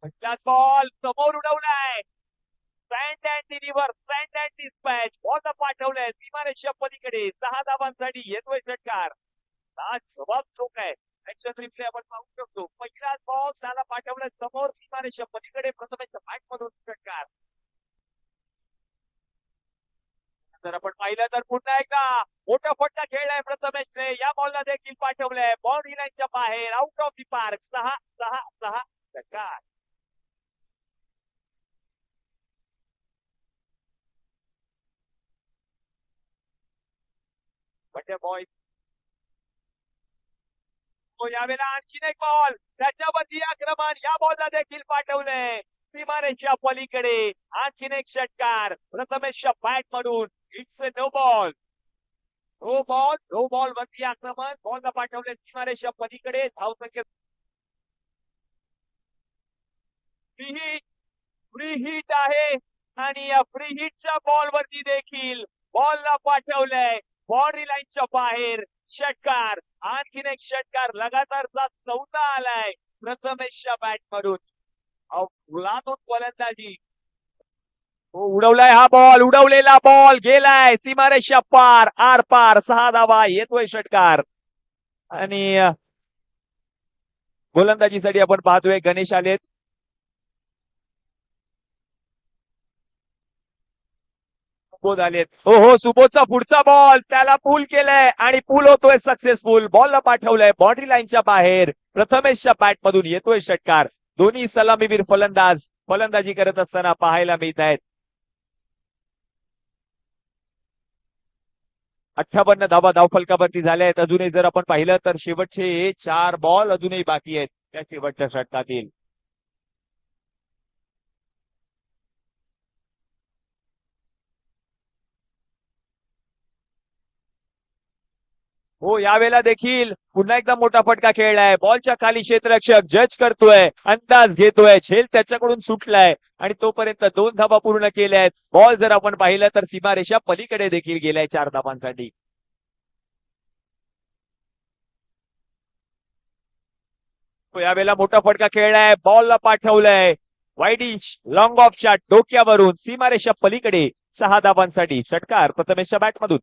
पहिलाच बॉल समोर उडवलाय. Sand and deliver, sand and dispatch. Ball पाठवलाय सीमारेषा पलीकडे. 6 धावांसाठी येतोय षटकार. हा जबाब चोख आहे. ऍक्शन रिप्ले आपण पाहू शकतो. पहिलाच बॉल त्याला पाठवलाय समोर सीमारेषा पलीकडे. प्रथमेश बॅट मधून षटकार. जर आपण पाहिलं तर पुन्हा एकदा मोठा फटका खेळलाय प्रथमेशने. या बॉलला देखील पाठवलंय बाउंड्री लाईनच्या बाहेर, आउट ऑफ दी पार्क. 6-6-6 षटकार. म्हणजे बॉय तो यावेळेला आणखीन एक बॉल त्याच्यावरती आक्रमण. या बॉलला देखील पाठवलंय सीमारेषा पलीकडे. आणखीन एक षटकार प्रथमेशच्या बॅट मधून. It's a no ball. No ball वरती आक्रमण. बॉलला पाठवले सीमारेषा पलीकडे. धावसंख्या फ्री हिट आहे आणि या फ्री हिटच्या बॉल वरती देखील बॉलला पाठवलंय बाउंड्री लाईनच्या बाहेर. षटकार. आणखीन एक षटकार लगातारचा 4था आलाय प्रथमेशच्या बॅट मधून. गुलातून फलंदाजी. हो उडवलाय हा बॉल. उडवलेला बॉल गेलाय सीमारेषा पार, आर पार. 6 धावा. येतोय षटकार. आणि गोलंदाजीसाठी आपण पाहतोय गणेश आलेत. सुबोध आलेत. हो सुबोधचा पुढचा बॉल त्याला पूल केलाय आणि पूल होतोय सक्सेसफुल. बॉलला पाठवलंय बाउंड्री लाईनच्या बाहेर. प्रथमेशच्या बॅट मधून येतोय षटकार. दोन्ही सलामीवीर फलंदाज फलंदाजी करत असताना पाहायला मिळत आहेत. 58 धावा धावफलकावरती झाल्या आहेत. अजूनही जर आपण पाहिलं तर शेवटचे 4 बॉल अजूनही बाकी आहेत त्या शेवटच्या षटकातील. हो यावेळेला देखील पुन्हा एकदा मोठा फटका खेळलाय. बॉलच्या खाली क्षेत्ररक्षक जज करतोय, अंदाज घेतोय. झेल त्याच्याकडून सुटलाय आणि तोपर्यंत 2 धावा पूर्ण केल्या आहेत. बॉल जर आपण पाहिलं तर सीमारेषा पलीकडे देखील गेलाय 4 धावांसाठी. तो यावेळेला मोठा फटका खेळलाय. बॉलला पाठवलंय वाईडिश लॉंग ऑफच्या डोक्यावरून सीमारेषा पलीकडे. 6 धावांसाठी षटकार प्रथमेशच्या बॅटमधून.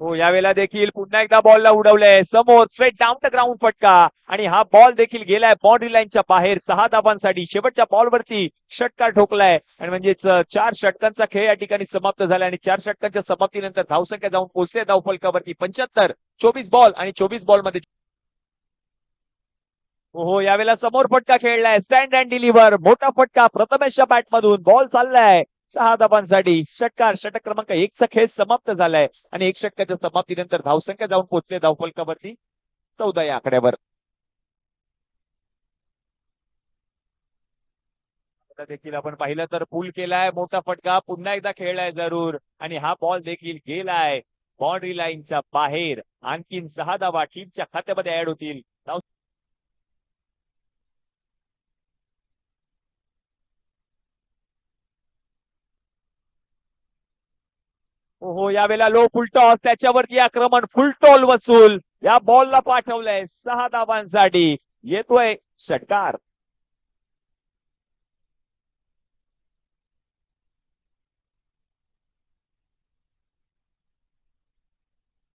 हो यावेळेला देखील पुन्हा एकदा बॉलला उडवलंय समोर. स्ट्रेट डाऊन द ग्राउंड फटका आणि हा बॉल देखील गेलाय बाउंड्री लाईनच्या बाहेर. 6 धावांसाठी शेवटच्या बॉलवरती षटकार ठोकलाय आणि म्हणजेच 4 षटकांचा खेळ या ठिकाणी समाप्त झाला आणि 4 षटकांच्या समाप्तीनंतर धावसंख्या जाऊन पोहोचले धावफलकावरती 75. 24 बॉल आणि 24 बॉल मध्ये. हो यावेळेला समोर फटका खेळलाय. Stand and deliver. मोठा फटका प्रथमेशच्या बॅट मधून. बॉल चाललाय 6 धावांसाठी षटकार. षटक क्रमांक 1चा खेळ समाप्त झालाय आणि 1 षटकाच्या समाप्तीनंतर धावसंख्या जाऊन पोहोचले धावफलकावरती 14 या आकड्यावर. आता देखील आपण पाहिलं तर पूल केलाय. मोठा फटका पुन्हा एकदा खेळलाय जरूर आणि हा बॉल देखील गेलाय बाउंड्री लाईनच्या बाहेर. आणखीन 6 धावा टीमच्या खात्यामध्ये ऍड होतील. हो यावेळेला लो फुल टॉस त्याच्यावरती आक्रमण. फुल टॉल वसूल. या बॉलला पाठवलंय 6 धावांसाठी. येतोय षटकार.